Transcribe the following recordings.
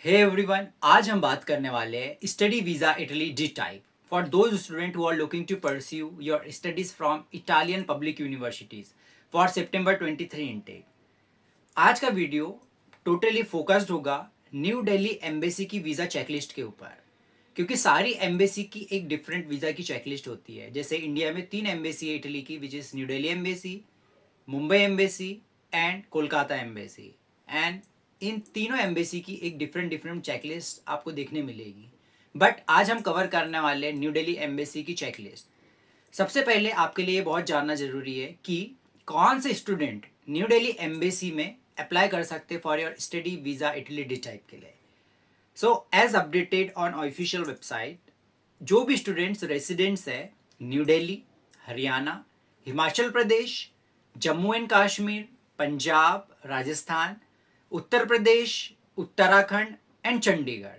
Hey everyone, आज हम बात करने वाले हैं study visa Italy D type for those student who are looking to pursue your studies from Italian public universities for सितंबर 23 intake. आज का वीडियो टोटली फोकस्ड होगा न्यू दिल्ली एम्बेसी की वीज़ा चेकलिस्ट के ऊपर, क्योंकि सारी एम्बेसी की एक डिफरेंट वीज़ा की चेकलिस्ट होती है। जैसे इंडिया में 3 एम्बेसी है इटली की, which is new Delhi embassy, Mumbai embassy and Kolkata embassy. And in तीनों एम्बेसी की एक डिफरेंट डिफरेंट चेकलिस्ट आपको देखने मिलेगी। बट आज हम कवर करने वाले न्यू दिल्ली एम्बेसी की चेकलिस्ट। सबसे पहले आपके लिए बहुत जानना जरूरी है कि कौन से स्टूडेंट न्यू दिल्ली एम्बेसी में अप्लाई कर सकते for your study visa Italy D type के लिए। So as updated on official website, जो भी स्टूडेंट्स रेसिडेंट्स है New Delhi, Haryana, Himachal Pradesh, Jammu and Kashmir, Punjab, Rajasthan, Uttar Pradesh, Uttarakhand and Chandigarh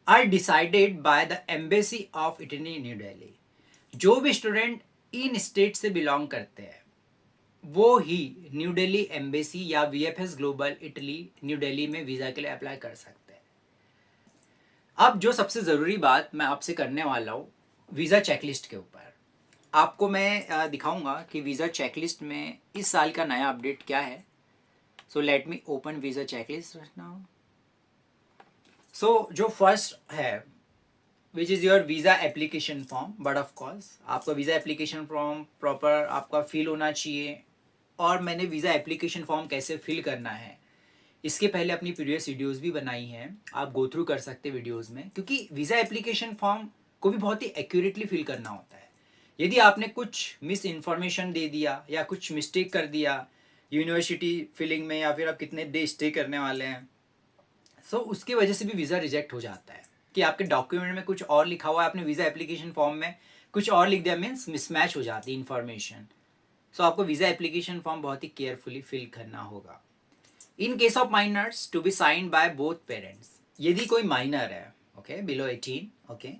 are decided by the embassy of Italy New Delhi. जो भी स्टूडेंट इन स्टेट से बिलोंग करते हैं वो ही न्यू दिल्ली एम्बेसी या VFS global Italy New Delhi में वीज़ा के लिए अप्लाई कर सकते हैं। अब जो सबसे ज़रूरी बात मैं आपसे करने वाला हूँ वीज़ा चेकलिस्ट के ऊपर, आपको मैं दिखाऊंगा कि वीज़ा चेकलिस्ट में इस साल का नया अपडेट क्या है। So let me open visa checklist now. So जो फर्स्ट है which is your visa application form, but of course आपका वीज़ा एप्लीकेशन फॉर्म प्रॉपर आपका फिल होना चाहिए। और मैंने वीज़ा एप्लीकेशन फॉर्म कैसे फिल करना है इसके पहले अपनी प्रीवियस वीडियोस भी बनाई हैं, आप गो थ्रू कर सकते हैं वीडियोस में, क्योंकि वीज़ा एप्लीकेशन फॉर्म को भी बहुत ही एक्यूरेटली फिल करना होता है। यदि आपने कुछ मिस इन्फॉर्मेशन दे दिया या कुछ मिस्टेक कर दिया यूनिवर्सिटी फिलिंग में, या फिर आप कितने डे स्टे करने वाले हैं, सो उसकी वजह से भी वीज़ा रिजेक्ट हो जाता है। कि आपके डॉक्यूमेंट में कुछ और लिखा हुआ है, आपने वीज़ा एप्लीकेशन फॉर्म में कुछ और लिख दिया, मीन्स मिसमैच हो जाती है इन्फॉर्मेशन। सो आपको वीज़ा एप्लीकेशन फॉर्म बहुत ही केयरफुली फिल करना होगा। In case of minors to be signed by both parents, यदि कोई माइनर है ओके बिलो 18 ओके,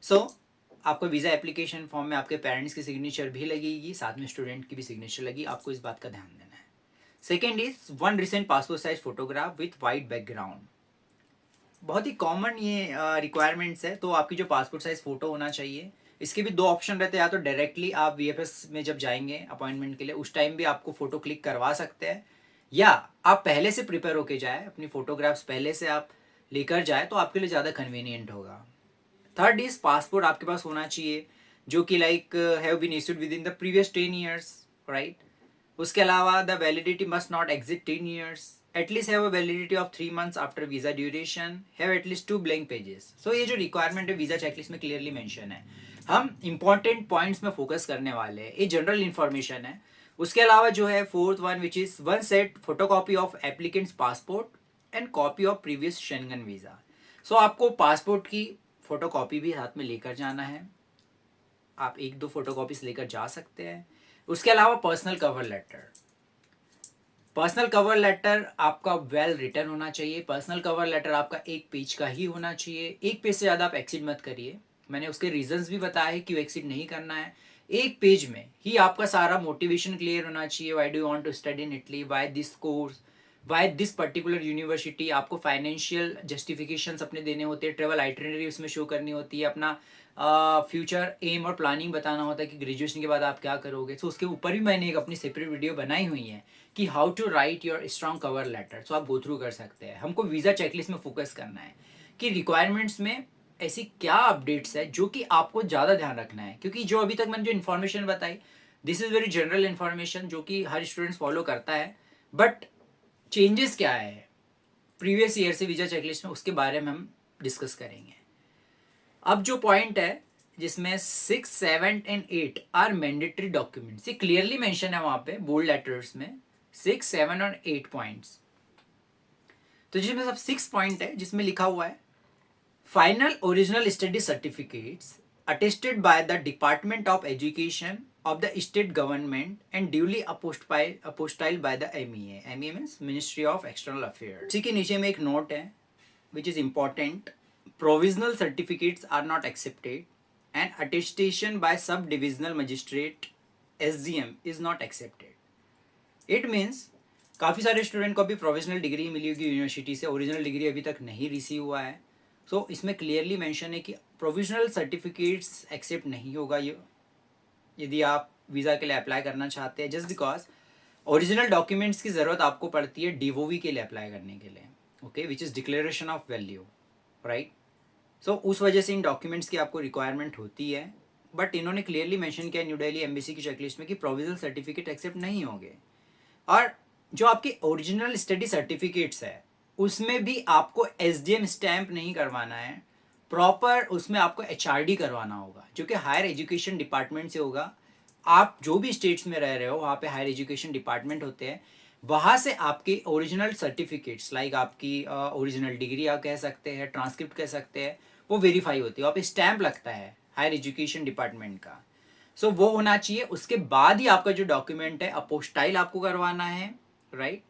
सो आपको वीज़ा एप्लीकेशन फॉर्म में आपके पेरेंट्स की सिग्नेचर भी लगेगी, साथ में स्टूडेंट की भी सिग्नेचर लगी, आपको इस बात का ध्यान देना है। Second is one recent passport size photograph with white background. बहुत ही कॉमन ये रिक्वायरमेंट्स है, तो आपकी जो पासपोर्ट साइज फोटो होना चाहिए। इसके भी दो ऑप्शन रहते हैं, या तो डायरेक्टली आप वीएफएस में जब जाएंगे अपॉइंटमेंट के लिए उस टाइम भी आपको फोटो क्लिक करवा सकते हैं, या आप पहले से प्रिपेयर होके जाए, अपनी फोटोग्राफ्स पहले से आप लेकर जाए तो आपके लिए ज़्यादा कन्वीनियंट होगा। थर्ड इज पासपोर्ट आपके पास होना चाहिए जो कि like have been issued with in the previous 10 years, right. उसके अलावा the validity must not exit 10 years, at least have a validity of 3 months after visa duration, have at least 2 blank pages. So ये जो requirement है visa checklist में clearly mention है। हम important points में focus करने वाले हैं, ये जनरल इन्फॉर्मेशन है। उसके अलावा जो है fourth one which is one set photocopy of applicant's passport and copy of previous Schengen visa. So आपको पासपोर्ट की फोटोकॉपी भी साथ में लेकर जाना है, आप एक दो फोटोकॉपीज लेकर जा सकते हैं। उसके अलावा personal cover letter, personal cover letter आपका वेल रिटर्न होना चाहिए। पर्सनल कवर लेटर आपका 1 पेज का ही होना चाहिए, 1 पेज से ज़्यादा आप एक्सीड मत करिए। मैंने उसके रीजंस भी बताया है क्यों एक्सीड नहीं करना है। 1 पेज में ही आपका सारा मोटिवेशन क्लियर होना चाहिए, why do you want to study in Italy, why this course, why this particular university. आपको फाइनेंशियल जस्टिफिकेशन अपने देने होते हैं, ट्रेवल आइटनरी उसमें शो करनी होती है, अपना फ्यूचर एम और प्लानिंग बताना होता है कि ग्रेजुएशन के बाद आप क्या करोगे। सो उसके ऊपर भी मैंने एक अपनी सेपरेट वीडियो बनाई हुई है कि how to write your strong cover letter. So आप गो थ्रू कर सकते हैं। हमको वीज़ा चेकलिस्ट में फोकस करना है कि रिक्वायरमेंट्स में ऐसी क्या अपडेट्स है जो कि आपको ज़्यादा ध्यान रखना है, क्योंकि जो अभी तक मैंने जो इन्फॉर्मेशन बताई this is very general information जो कि हर स्टूडेंट्स फॉलो करता है। बट चेंजेस क्या है प्रीवियस ईयर से वीज़ा चेकलिस्ट में, उसके बारे में हम डिस्कस करेंगे। अब जो पॉइंट है जिसमें 6, 7 एंड 8 आर मैंडेटरी डॉक्यूमेंट्स, ये क्लियरली मेंशन है वहां पे बोल्ड लेटर्स में 6, 7 और 8 पॉइंट्स। तो जिसमें सब 6 पॉइंट है जिसमें लिखा हुआ है final original study certificates attested by the department of education of the state government and duly apostille by the MEA. MEA means ministry of external affairs. इसी के नीचे में एक नोट है which is important. Provisional certificates are not accepted and attestation by sub-divisional magistrate SDM is not accepted. It means काफ़ी सारे student को अभी प्रोविजनल डिग्री मिली होगी यूनिवर्सिटी से, ओरिजिनल डिग्री अभी तक नहीं रिसीव हुआ है। सो इसमें क्लियरली मेंशन है कि प्रोविजनल सर्टिफिकेट्स एक्सेप्ट नहीं होगा यदि आप वीज़ा के लिए अप्लाई करना चाहते हैं, जस्ट बिकॉज ओरिजिनल डॉक्यूमेंट्स की ज़रूरत आपको पड़ती है डीओवी के लिए अप्लाई करने के लिए, okay, which is declaration of value, right. So उस वजह से इन डॉक्यूमेंट्स की आपको रिक्वायरमेंट होती है, बट इन्होंने क्लियरली मेंशन किया न्यू दिल्ली एम्बेसी की चेकलिस्ट में कि प्रोविजनल सर्टिफिकेट एक्सेप्ट नहीं होंगे। और जो आपके ओरिजिनल स्टडी सर्टिफिकेट्स है उसमें भी आपको एसडीएम स्टैंप नहीं करवाना है, प्रॉपर उसमें आपको एचआरडी करवाना होगा, जो कि हायर एजुकेशन डिपार्टमेंट से होगा। आप जो भी स्टेट्स में रह रहे हो वहाँ पे हायर एजुकेशन डिपार्टमेंट होते हैं, वहाँ से आपके ओरिजिनल सर्टिफिकेट्स लाइक आपकी ओरिजिनल डिग्री आप कह सकते हैं, ट्रांसक्रिप्ट कह सकते हैं, वो वेरीफाई होती है, वहाँ पे स्टैंप लगता है हायर एजुकेशन डिपार्टमेंट का। सो वो होना चाहिए, उसके बाद ही आपका जो डॉक्यूमेंट है अपोस्टाइल आपको करवाना है, राइट।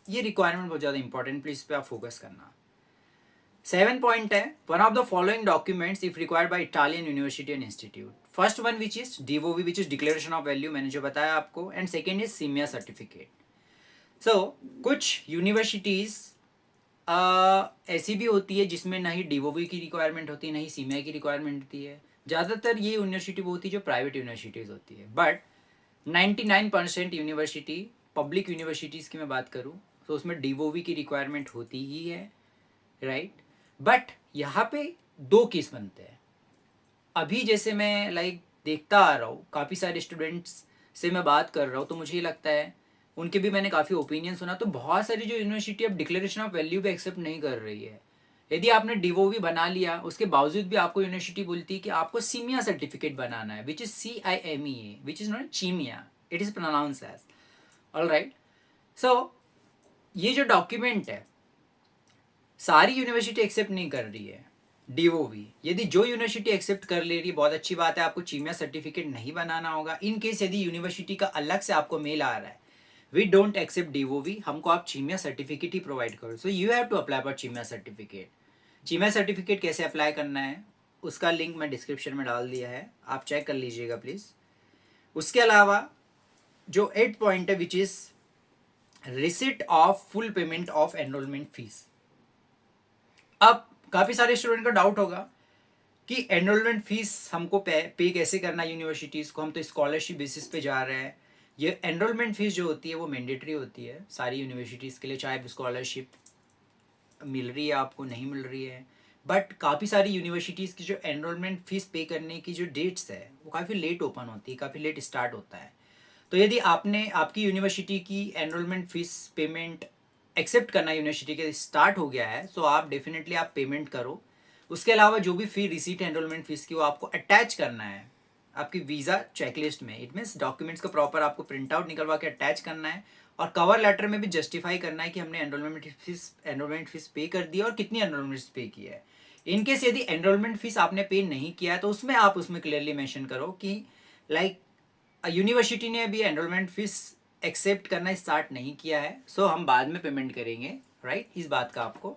ये रिक्वायरमेंट बहुत ज़्यादा इंपॉर्टेंट, प्लीज इस पे आप फोकस करना। 7 पॉइंट है, one of the following documents if required by Italian university and institute. First one which is DOV which is declaration of value, मैंने जो बताया आपको, and second is CIMEA certificate. So कुछ यूनिवर्सिटीज ऐसी भी होती है जिसमें ना ही डीओवी की रिक्वायरमेंट होती है ना ही सीमिया की रिक्वायरमेंट होती है। ज़्यादातर ये यूनिवर्सिटी वो होती है जो प्राइवेट यूनिवर्सिटीज़ होती है, बट 99% यूनिवर्सिटी, पब्लिक यूनिवर्सिटीज़ की मैं बात करूँ तो उसमें डीओवी की रिक्वायरमेंट होती ही है, राइट। बट यहाँ पे दो केस बनते हैं। अभी जैसे मैं देखता आ रहा हूँ, काफ़ी सारे स्टूडेंट्स से मैं बात कर रहा हूँ, तो मुझे ये लगता है उनके भी मैंने काफ़ी ओपिनियन सुना, तो बहुत सारी जो यूनिवर्सिटी अब डिक्लेरेशन ऑफ वैल्यू भी एक्सेप्ट नहीं कर रही है। यदि आपने डीओवी बना लिया उसके बावजूद भी आपको यूनिवर्सिटी बोलती है कि आपको सीमिया सर्टिफिकेट बनाना है, which is CIMEA, which is not CIMEA, it is pronounce as, all right. So ये जो डॉक्यूमेंट है सारी यूनिवर्सिटी एक्सेप्ट नहीं कर रही है डीओवी। यदि जो यूनिवर्सिटी एक्सेप्ट कर ले रही है बहुत अच्छी बात है, आपको चीमिया सर्टिफिकेट नहीं बनाना होगा। इन केस यदि यूनिवर्सिटी का अलग से आपको मेल आ रहा है वी डोंट एक्सेप्ट डीओवी, हमको आप चीमिया सर्टिफिकेट ही प्रोवाइड करो, so you have to apply for CIMEA certificate. CIMEA certificate कैसे अप्लाई करना है उसका लिंक मैं डिस्क्रिप्शन में डाल दिया है, आप चेक कर लीजिएगा प्लीज़। उसके अलावा जो 8 पॉइंट है which is receipt of full payment of enrolment fees. अब काफ़ी सारे स्टूडेंट का डाउट होगा कि एनरोलमेंट फीस हमको पे कैसे करना है यूनिवर्सिटीज़ को, हम तो स्कॉलरशिप बेसिस पे जा रहे हैं। ये एनरोलमेंट फीस जो होती है वो मैंडेटरी होती है सारी यूनिवर्सिटीज़ के लिए, चाहे स्कॉलरशिप मिल रही है आपको नहीं मिल रही है। बट काफ़ी सारी यूनिवर्सिटीज़ की जो एनरोलमेंट फ़ीस पे करने की जो डेट्स है वो काफ़ी लेट ओपन होती है, काफ़ी लेट स्टार्ट होता है। तो यदि आपने आपकी यूनिवर्सिटी की एनरोलमेंट फ़ीस पेमेंट एक्सेप्ट करना यूनिवर्सिटी के स्टार्ट हो गया है, सो आप डेफिनेटली आप पेमेंट करो। उसके अलावा जो भी फ़ी रिसीट एनरोलमेंट फ़ीस की वो आपको अटैच करना है आपकी वीज़ा चेकलिस्ट में। इट मीन्स डॉक्यूमेंट्स का प्रॉपर आपको प्रिंट आउट निकलवा के अटैच करना है, और कवर लेटर में भी जस्टिफाई करना है कि हमने एनरोलमेंट फीस पे कर दी है और कितनी एनरोलमेंट पे की है। इनकेस यदि एनरोलमेंट फीस आपने पे नहीं किया है तो उसमें आप उसमें क्लियरली मेंशन करो कि यूनिवर्सिटी ने अभी एनरोलमेंट फीस एक्सेप्ट करना स्टार्ट नहीं किया है, सो हम बाद में पेमेंट करेंगे, राइट। इस बात का आपको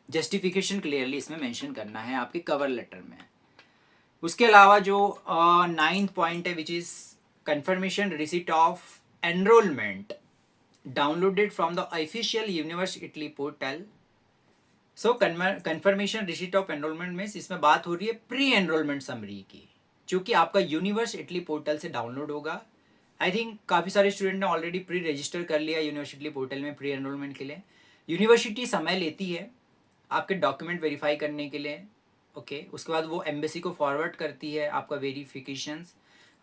जस्टिफिकेशन क्लियरली इसमें मेंशन करना है आपके कवर लेटर में। उसके अलावा जो 9th पॉइंट है which is confirmation receipt of enrolment downloaded from the official university portal. So confirmation receipt of enrolment में इसमें बात हो रही है प्री एनरोलमेंट समरी की, जो कि आपका यूनिवर्सिटी पोर्टल से डाउनलोड होगा। आई थिंक काफ़ी सारे स्टूडेंट ने ऑलरेडी प्री रजिस्टर कर लिया यूनिवर्सिटी पोर्टल में प्री एनरोलमेंट के लिए। यूनिवर्सिटी समय लेती है आपके डॉक्यूमेंट वेरीफाई करने के लिए, ओके। उसके बाद वो एम्बेसी को फॉरवर्ड करती है आपका वेरिफिकेशंस।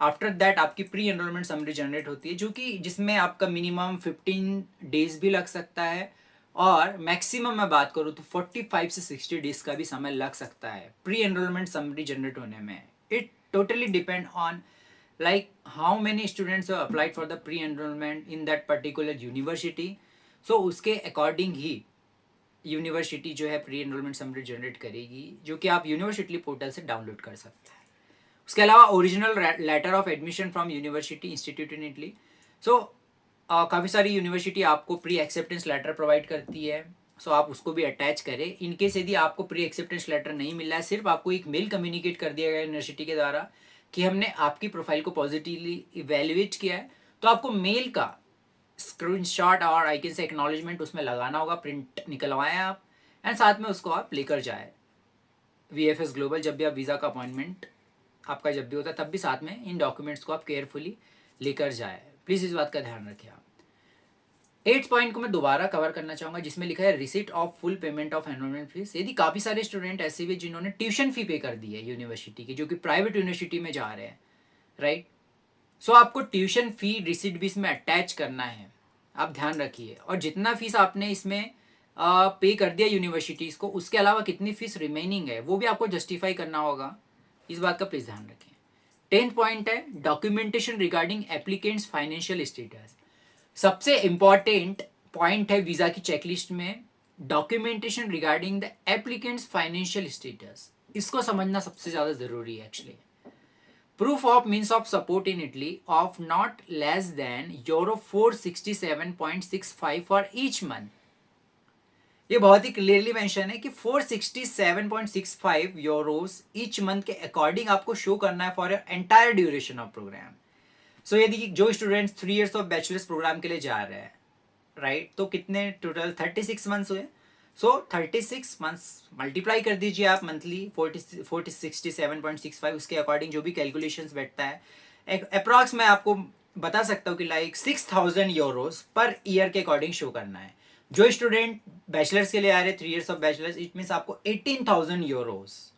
आफ्टर दैट आपकी प्री एनरोलमेंट समरी जनरेट होती है, जो कि जिसमें आपका मिनिमम 15 डेज भी लग सकता है, और मैक्सिमम मैं बात करूँ तो 45 से 60 डेज का भी समय लग सकता है प्री एनरोलमेंट समरी जनरेट होने में। It totally depend on how many students have applied for the pre enrolment in that particular university. So उसके अकॉर्डिंग ही यूनिवर्सिटी जो है प्री एनरोलमेंट समरी जनरेट करेगी, जो कि आप यूनिवर्सिटी पोर्टल से डाउनलोड कर सकते हैं। उसके अलावा original letter of admission from university institute in Italy. So काफ़ी सारी यूनिवर्सिटी आपको प्री एक्सेप्टेंस लेटर प्रोवाइड करती है, सो आप उसको भी अटैच करें। इनकेस यदि आपको प्री एक्सेप्टेंस लेटर नहीं मिला है, सिर्फ आपको एक मेल कम्युनिकेट कर दिया गया यूनिवर्सिटी के द्वारा कि हमने आपकी प्रोफाइल को पॉजिटिवली इवेल्युएट किया है, तो आपको मेल का स्क्रीनशॉट और आई कैन से एक्नॉलेजमेंट उसमें लगाना होगा, प्रिंट निकलवाएं आप, एंड साथ में उसको आप लेकर जाए VFS ग्लोबल। जब भी आप वीज़ा का अपॉइंटमेंट आपका जब भी होता है तब भी साथ में इन डॉक्यूमेंट्स को आप केयरफुली लेकर जाए। प्लीज़ इस बात का ध्यान रखें आप। 8th पॉइंट को मैं दोबारा कवर करना चाहूँगा, जिसमें लिखा है receipt of full payment of enrolment fees. यदि काफ़ी सारे स्टूडेंट ऐसे भी जिन्होंने ट्यूशन फी पे कर दी है यूनिवर्सिटी की, जो कि प्राइवेट यूनिवर्सिटी में जा रहे हैं, राइट, सो आपको ट्यूशन फी रिसिट भी इसमें अटैच करना है, आप ध्यान रखिए। और जितना फीस आपने इसमें पे कर दिया यूनिवर्सिटीज़ को, उसके अलावा कितनी फीस रिमेनिंग है वो भी आपको जस्टिफाई करना होगा, इस बात का प्लीज़ ध्यान रखें। 10th पॉइंट है documentation regarding applicants financial status. सबसे इंपॉर्टेंट पॉइंट है वीज़ा की चेकलिस्ट में, documentation regarding the applicants financial status. इसको समझना सबसे ज़्यादा ज़रूरी है actually. Proof of means of support in Italy of not less than euro 467.65 for each month। ये बहुत ही क्लियरली मेंशन है कि 467.65 यूरोस ईच मंथ के अकॉर्डिंग आपको शो करना है for entire duration of programme. So यदि जो students 3 years of bachelor's programme के लिए जा रहे हैं, राइट, तो कितने टोटल 36 मंथ्स हुए। सो 36 मंथ्स मल्टीप्लाई कर दीजिए आप मंथली 467.65, उसके अकॉर्डिंग जो भी कैलकुलेशंस बैठता है अप्रॉक्स मैं आपको बता सकता हूँ कि लाइक 6000 यूरोस पर ईयर के अकॉर्डिंग शो करना है। जो स्टूडेंट बैचलर्स के लिए आ रहे हैं 3 years of bachelors, it means आपको 18,000 यूरोस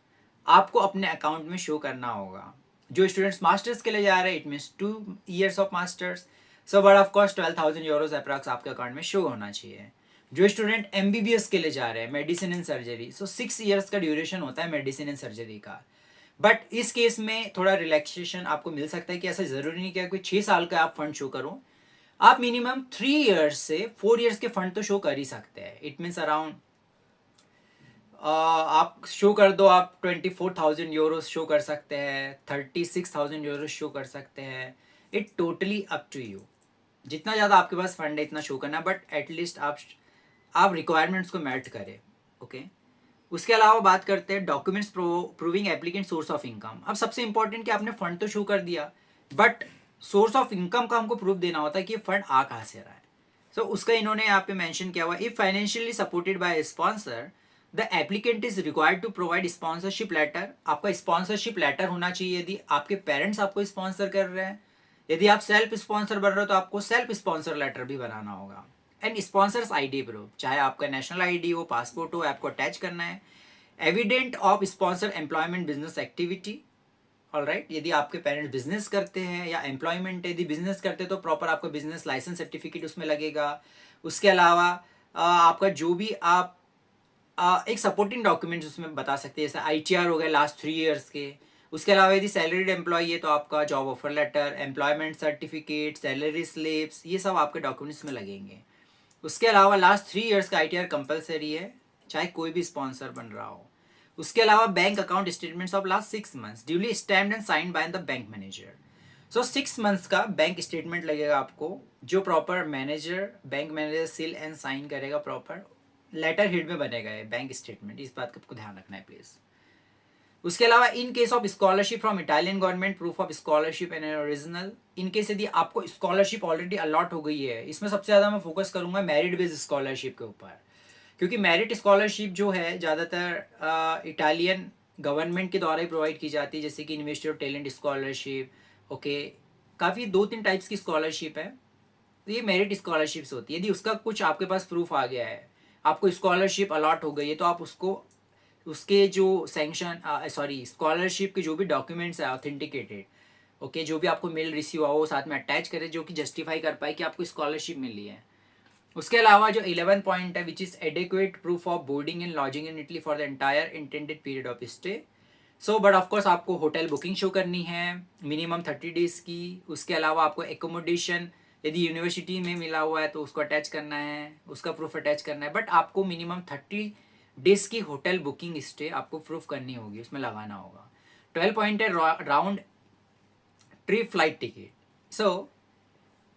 आपको अपने अकाउंट में शो करना होगा। जो स्टूडेंट्स मास्टर्स के लिए जा रहे हैं, it means 2 years of masters, so but of course 12,000 Euros approx आपके अकाउंट में शो होना चाहिए। जो स्टूडेंट MBBS के लिए जा रहे हैं, medicine and surgery, so 6 years का ड्यूरेशन होता है मेडिसिन एंड सर्जरी का। बट इस केस में थोड़ा रिलैक्सेशन आपको मिल सकता है कि ऐसा ज़रूरी नहीं कि कोई 6 साल का आप फंड शो करो, आप मिनिमम 3 इयर्स से 4 इयर्स के फंड तो शो कर ही सकते हैं। इट मीन्स अराउंड आप शो कर दो, आप 24,000 यूरोस शो कर सकते हैं, 36,000 यूरोस शो कर सकते हैं। It totally up to you, जितना ज़्यादा आपके पास फंड है इतना शो करना, बट एटलीस्ट आप रिक्वायरमेंट्स को मैट करें, ओके। उसके अलावा बात करते हैं documents proving applicant source of income. अब सबसे इंपॉर्टेंट कि आपने फंड तो शो कर दिया, बट सोर्स ऑफ इनकम का हमको प्रूफ देना होता है कि ये फंड आ कहाँ से रहा है। सो उसका इन्होंने यहाँ पे मेंशन किया हुआ, if financially supported by sponsor the applicant is required to provide sponsorship letter. आपका स्पॉन्सरशिप लेटर होना चाहिए यदि आपके पेरेंट्स आपको स्पॉन्सर कर रहे हैं। यदि आप सेल्फ स्पॉन्सर बन रहे हो तो आपको सेल्फ स्पॉन्सर लेटर भी बनाना होगा। एंड स्पॉन्सर्स ID प्रूफ, चाहे आपका नेशनल ID हो, पासपोर्ट हो, आपको अटैच करना है। Evident of sponsor employment business activity, alright, यदि आपके पेरेंट्स बिजनेस करते हैं या एम्प्लॉयमेंट यदि बिजनेस करते हैं तो प्रॉपर आपका बिजनेस लाइसेंस सर्टिफिकेट उसमें लगेगा। उसके अलावा आपका जो भी आप एक सपोर्टिंग डॉक्यूमेंट्स उसमें बता सकते हैं, जैसे ITR हो गए लास्ट 3 इयर्स के। उसके अलावा यदि सैलरीड एम्प्लॉय है तो आपका job offer letter, employment certificate, salary slips, ये सब आपके डॉक्यूमेंट्स में लगेंगे। उसके अलावा लास्ट 3 इयर्स का ITR कंपलसरी है, चाहे कोई भी स्पॉन्सर बन रहा हो। उसके अलावा bank account statements of last 6 months duly stamped and signed by the bank manager. So 6 months का बैंक स्टेटमेंट लगेगा आपको, जो proper manager, bank manager seal and sign करेगा, प्रॉपर लेटर हेड में बनेगा ये बैंक स्टेटमेंट। इस बात का आपको ध्यान रखना है प्लीज। उसके अलावा इन case of scholarship from Italian government, proof of scholarship and original. In case यदि आपको स्कॉलरशिप ऑलरेडी अलॉट हो गई है, इसमें सबसे ज़्यादा मैं फोकस करूंगा मेरिट बेस्ड स्कॉलरशिप के ऊपर, क्योंकि मेरिट स्कॉलरशिप जो है ज़्यादातर इटालियन गवर्नमेंट के द्वारा ही प्रोवाइड की जाती है, जैसे कि university of talent scholarship, okay. काफ़ी 2-3 टाइप्स की स्कॉलरशिप है, तो ये मेरिट स्कॉलरशिप्स होती है। यदि उसका कुछ आपके पास प्रूफ आ गया है, आपको स्कॉलरशिप अलॉट हो गई है, तो आप उसको उसके जो सैंक्शन स्कॉलरशिप के जो भी डॉक्यूमेंट्स है ऑथेंटिकेटेड, ओके, जो भी आपको मेल रिसीव हुआ वो साथ में अटैच करें, जो कि जस्टिफाई कर पाए कि आपको स्कॉलरशिप मिली है। उसके अलावा जो 11 पॉइंट है, which is adequate proof of boarding and lodging in Italy for the entire intended period of stay. So but of course आपको होटल बुकिंग शो करनी है मिनिमम 30 डेज़ की। उसके अलावा आपको एकोमोडेशन यदि यूनिवर्सिटी में मिला हुआ है तो उसको अटैच करना है, उसका प्रूफ अटैच करना है, बट आपको मिनिमम 30 डेज़ की होटल बुकिंग स्टे आपको प्रूफ करनी होगी, उसमें लगाना होगा। 12 पॉइंट है राउंड ट्रिप फ्लाइट टिकट। सो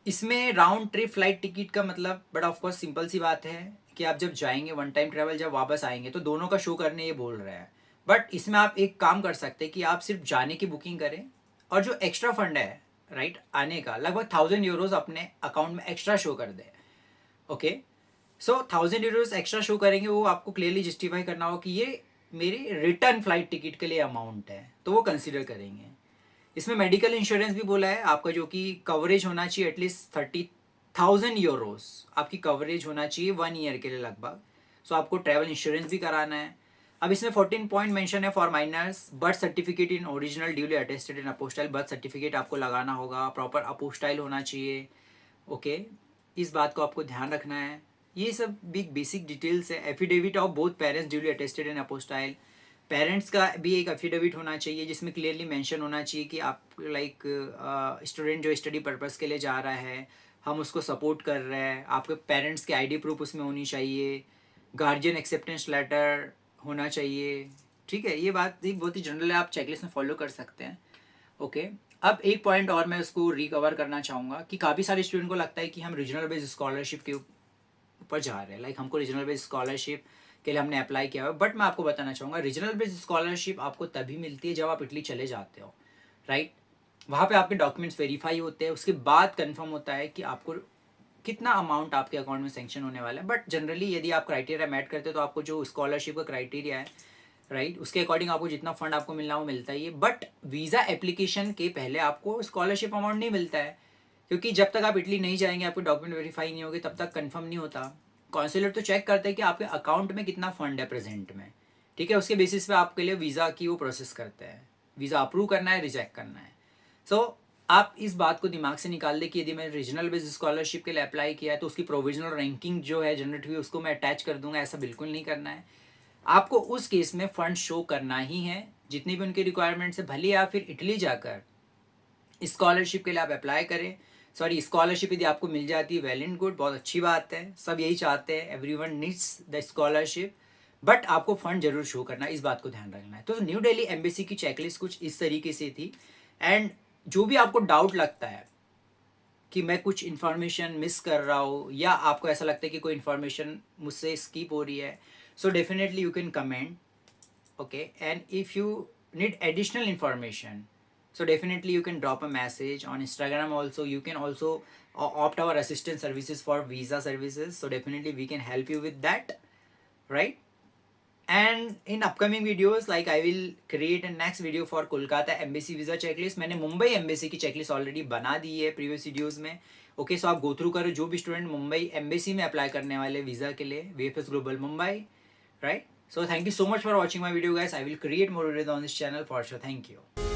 इसमें राउंड ट्रिप फ्लाइट टिकट का मतलब बट ऑफकोर्स सिंपल सी बात है कि आप जब जाएंगे वन टाइम ट्रैवल, जब वापस आएंगे तो दोनों का शो करने ये बोल रहे हैं। बट इसमें आप एक काम कर सकते हैं कि आप सिर्फ जाने की बुकिंग करें, और जो एक्स्ट्रा फंड है राइट, आने का लगभग 1000 यूरोज अपने अकाउंट में एक्स्ट्रा शो कर दे। ओके, सो 1000 यूरोज एक्स्ट्रा शो करेंगे, वो आपको क्लियरली जस्टिफाई करना होगा कि ये मेरी रिटर्न फ्लाइट टिकट के लिए अमाउंट है, तो वो कंसिडर करेंगे। इसमें मेडिकल इंश्योरेंस भी बोला है आपका, जो कि कवरेज होना चाहिए एटलीस्ट 30,000 यूरोज आपकी कवरेज होना चाहिए 1 ईयर के लिए लगभग। सो आपको ट्रैवल इंश्योरेंस भी कराना है। अब इसमें 14 पॉइंट मेंशन है for minors, birth certificate in original duly attested in apostille, birth certificate आपको लगाना होगा, प्रॉपर अपोस्टाइल होना चाहिए। ओके, इस बात को आपको ध्यान रखना है। ये सब बिग बेसिक डिटेल्स है। Affidavit of both parents duly attested in apostille, parents का भी एक एफिडेविट होना चाहिए जिसमें क्लियरली मेंशन होना चाहिए कि आप लाइक स्टूडेंट जो स्टडी पर्पस के लिए जा रहा है, हम उसको सपोर्ट कर रहे हैं। आपके पेरेंट्स की आईडी प्रूफ उसमें होनी चाहिए, गार्जियन एक्सेप्टेंस लेटर होना चाहिए। ठीक है, ये बात एक बहुत ही जनरल है, आप चेकलिस्ट में फॉलो कर सकते हैं। ओके, अब एक पॉइंट और मैं उसको रिकवर करना चाहूँगा कि काफ़ी सारे स्टूडेंट को लगता है कि हम रीजनल बेस्ड स्कॉलरशिप के ऊपर जा रहे हैं, लाइक हमको रीजनल बेस्ड स्कॉलरशिप के लिए हमने अप्लाई किया हुआ है। बट मैं आपको बताना चाहूँगा, रीजनल बेस्ड स्कॉलरशिप आपको तभी मिलती है जब आप इटली चले जाते हो, राइट। वहाँ पे आपके डॉक्यूमेंट्स वेरीफाई होते हैं, उसके बाद कंफर्म होता है कि आपको कितना अमाउंट आपके अकाउंट में सेंक्शन होने वाला है। बट जनरली यदि आप क्राइटेरिया मैट करते हो तो आपको जो स्कॉलरशिप का क्राइटेरिया है, राइट, उसके अकॉर्डिंग आपको जितना फंड आपको मिलना वो मिलता ही है। बट वीज़ा एप्लीकेशन के पहले आपको स्कॉलरशिप अमाउंट नहीं मिलता है, क्योंकि जब तक आप इटली नहीं जाएंगे, आपके डॉक्यूमेंट वेरीफाई नहीं होंगे, तब तक कंफर्म नहीं होता। कॉन्सुलेट तो चेक करते हैं कि आपके अकाउंट में कितना फंड है प्रेजेंट में, ठीक है, उसके बेसिस पे आपके लिए वीज़ा की वो प्रोसेस करते हैं, वीज़ा अप्रूव करना है, रिजेक्ट करना है। सो आप इस बात को दिमाग से निकाल दें कि यदि मैंने रीजनल बेस्ड स्कॉलरशिप के लिए अप्लाई किया है तो उसकी प्रोविजनल रैंकिंग जो है जनरेट हुई उसको मैं अटैच कर दूंगा, ऐसा बिल्कुल नहीं करना है। आपको उस केस में फंड शो करना ही है, जितनी भी उनकी रिक्वायरमेंट्स है, भले या फिर इटली जाकर स्कॉलरशिप के लिए आप अप्लाई करें। सॉरी, स्कॉलरशिप यदि आपको मिल जाती है, वेल एंड गुड, बहुत अच्छी बात है, सब यही चाहते हैं, everyone needs the scholarship. But आपको फंड जरूर शो करना है, इस बात को ध्यान रखना है। तो न्यू दिल्ली एम्बेसी की चेकलिस्ट कुछ इस तरीके से थी। एंड जो भी आपको डाउट लगता है कि मैं कुछ इन्फॉर्मेशन मिस कर रहा हूँ, या आपको ऐसा लगता है कि कोई इन्फॉर्मेशन मुझसे स्किप हो रही है, so definitely you can comment. okay, and if you need additional information, so definitely you can drop a message on Instagram also. You can also opt our assistance services for visa services, so definitely we can help you with that, right? And in upcoming videos, like I will create a next video for Kolkata embassy visa checklist. मैंने Mumbai embassy की checklist already बना दी है previous videos में। Okay, सो आप go through करो, जो भी student Mumbai embassy में अप्लाई करने वाले वीज़ा के लिए, VFS Global Mumbai, right? So thank you so much for watching my video, guys. I will create more videos on this channel for sure. Thank you.